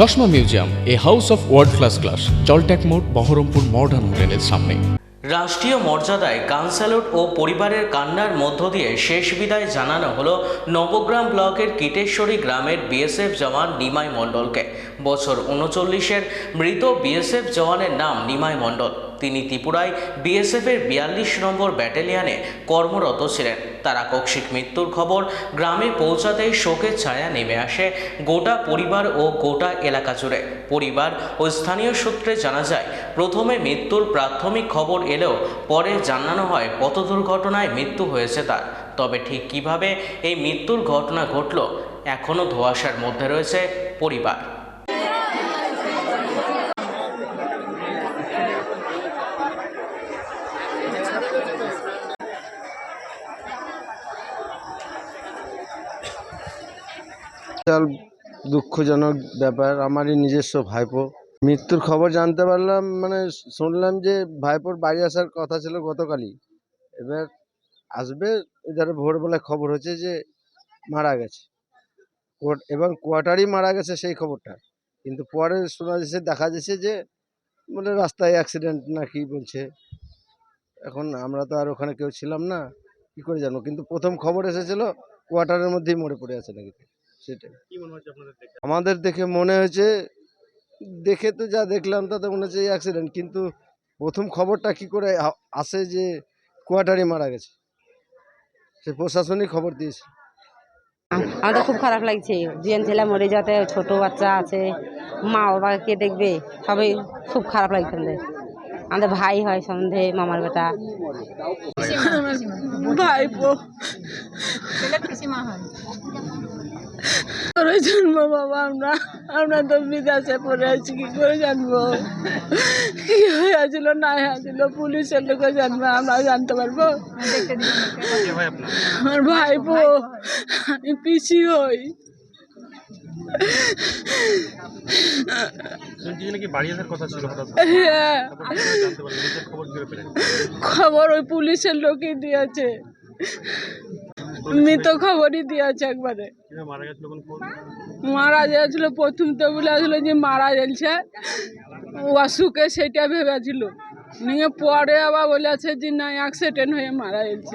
চশমা museum, a house of world class, জলট্যাক মোড়, বহরমপুর মডার্ন হোটেলের সামনে। রাষ্ট্রীয় মর্যাদায় গান স্যালুট ও পরিবারের কান্নার মধ্য দিয়ে শেষ বিদায় জানানো হলো নবগ্রাম ব্লকের কিটেশ্বরী গ্রামের বিএসএফ জওয়ান নিমাই মণ্ডলকে। বছর 39-এর মৃত বিএসএফ জওয়ানের নাম নিমাই মণ্ডল। তিনি ত্রিপুরায় বিএসএফের 42 নম্বর ব্যাটালিয়নে কর্মরত ছিলেন। তার আকস্মিক মৃত্যুর খবর গ্রামে পৌঁছাতেই শোকের ছায়া নেমে আসে গোটা পরিবার ও গোটা এলাকা জুড়ে। পরিবার ও স্থানীয় সূত্রে জানা যায়, প্রথমে মৃত্যুর প্রাথমিক খবর এলেও পরে জানানো হয় পথ দুর্ঘটনায় মৃত্যু হয়েছে তার। তবে ঠিক কিভাবে এই মৃত্যুর ঘটনা ঘটল এখনও ধোঁয়াশার মধ্যে রয়েছে পরিবার। বিশাল দুঃখজনক ব্যাপার। আমারই নিজস্ব ভাইপো মৃত্যুর খবর জানতে পারলাম, মানে শুনলাম যে ভাইপোর বাড়ি আসার কথা ছিল গতকালই, এবার আসবে এধারে ভোরবেলায় খবর হচ্ছে যে মারা গেছে এবং কোয়ার্টারই মারা গেছে সেই খবরটা। কিন্তু পরে শোনা যাচ্ছে, দেখা যাচ্ছে যে বলে রাস্তায় অ্যাক্সিডেন্ট না কি বলছে। এখন আমরা তো আর ওখানে কেউ ছিলাম না, কি করে জানবো, কিন্তু প্রথম খবর এসেছিল কোয়ার্টারের মধ্যেই মরে পড়ে আছে নাকি। সেটাই আমাদের দেখে মনে হয়েছে, দেখে তো যা দেখলাম তাতে মনে হচ্ছে অ্যাক্সিডেন্ট, কিন্তু প্রথম খবরটা কি করে আসে যে কোয়ার্টারে মারা গেছে, সে প্রশাসনিক খবর দিয়েছে। আমার তো খুব খারাপ লাগছে, জিয়ান ছেলে মরে যাতে, ছোট বাচ্চা আছে, মা বাবা কে দেখবে, সবাই খুব খারাপ লাগছে। আমাদের ভাই হয় সন্ধে, মামার বেটা ভাইপো করে জানবো বাবা, আমরা তো বিদেশে পড়ে আছি, কি করে জানবো কি হয়েছিল না হয়েছিল, পুলিশের লোকে জানবো, আমরা জানতে পারবো? আমার ভাইপো, আমি পিসি হই। হ্যাঁ, খবর ওই পুলিশের লোকই দিয়েছে, মৃত খবরই দিয়েছে একবারে। মারা গিয়েছিল প্রথম তো বলেছিল যে মারা যাচ্ছে অসুখে, সেটা ভেবেছিল, নিয়ে পরে আবার বলেছে যে না অ্যাক্সিডেন্ট হয়ে মারা যাচ্ছে।